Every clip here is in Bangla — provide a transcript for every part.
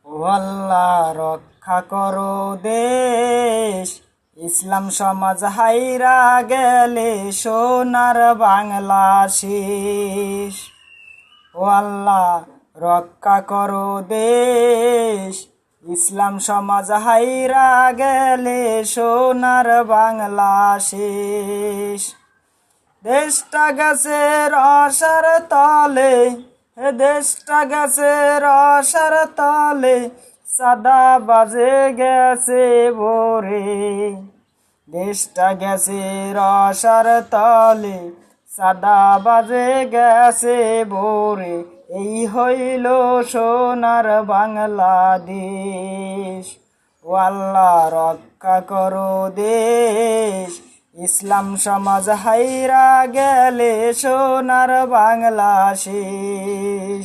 ও আল্লাহ রক্ষা করো দেশ, ইসলাম সমাজ হাইরা গেলে সোনার বাংলা শেষ। ও আল্লাহ রক্ষা করো দেশ, ইসলাম সমাজ হাইরা গেলে সোনার বাংলা শেষ। দেশটা গেছে রসার তলে, দেশটা গেছে রসার তলে, সাদা বাজে গেছে ভোরে। দেশটা গেছে রসার তলে, সাদা বাজে গেছে ভোরে। এই হইল সোনার বাংলাদেশ। ও আল্লাহ রক্ষা করো দেশ, ইসলাম সমাজ হাইরা গেলে সোনার বাংলা শেষ।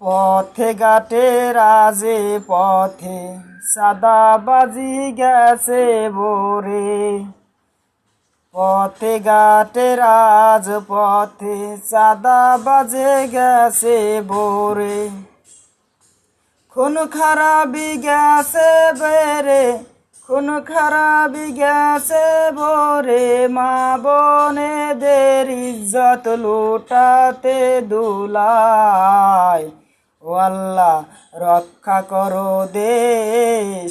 পথে ঘাটে রাজে পথে, সাদা বাজি গেছে ভোরে। পথে ঘাটে রাজ পথে, সাদা বাজে গেছে ভোরে। খুন খারাপি গেছে বেড়ে, খুন খারাপি গেছে ভোরে। মা বোনেদের ইজ্জত লুটাতে দুলায়। ও আল্লাহ রক্ষা করো দেশ,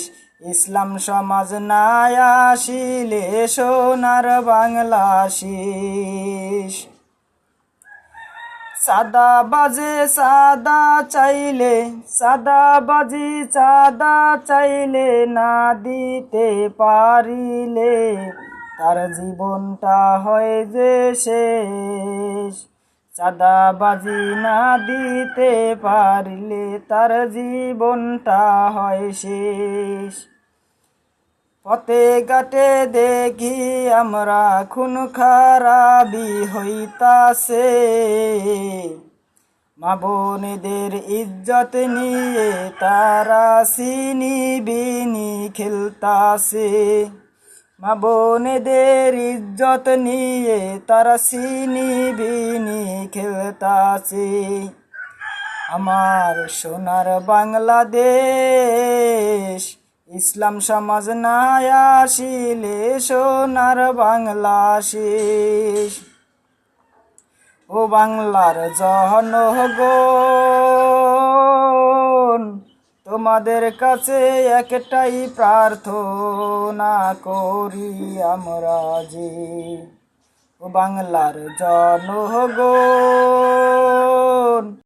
ইসলাম সমাজ নাই আসিলে সোনার বাংলা শেষ। সাদা বাজে সাদা চাইলে, সাদা বাজি চাঁদা চাইলে, না দিতে পারিলে তার জীবনটা হয় যে শেষ। চাঁদা বাজি না দিতে পারিলে তার জীবনটা হয় শেষ। পথে ঘাটে দেখি আমরা খুন খারাপি হইতাছে, মা বোনেদের ইজ্জত নিয়ে তারা সিনিবিনি খেলতাছে। মা বোনেদের ইজ্জত নিয়ে তারা সিনিবিনি খেলতাছে। আমার সোনার বাংলাদেশ, ইসলাম সমাজ নাই আসিলে সোনার বাংলা শেষ। ও বাংলার জনগণ, তোমাদের কাছে একটাই প্রার্থনা করি আমরা যে। ও বাংলার জনগণ,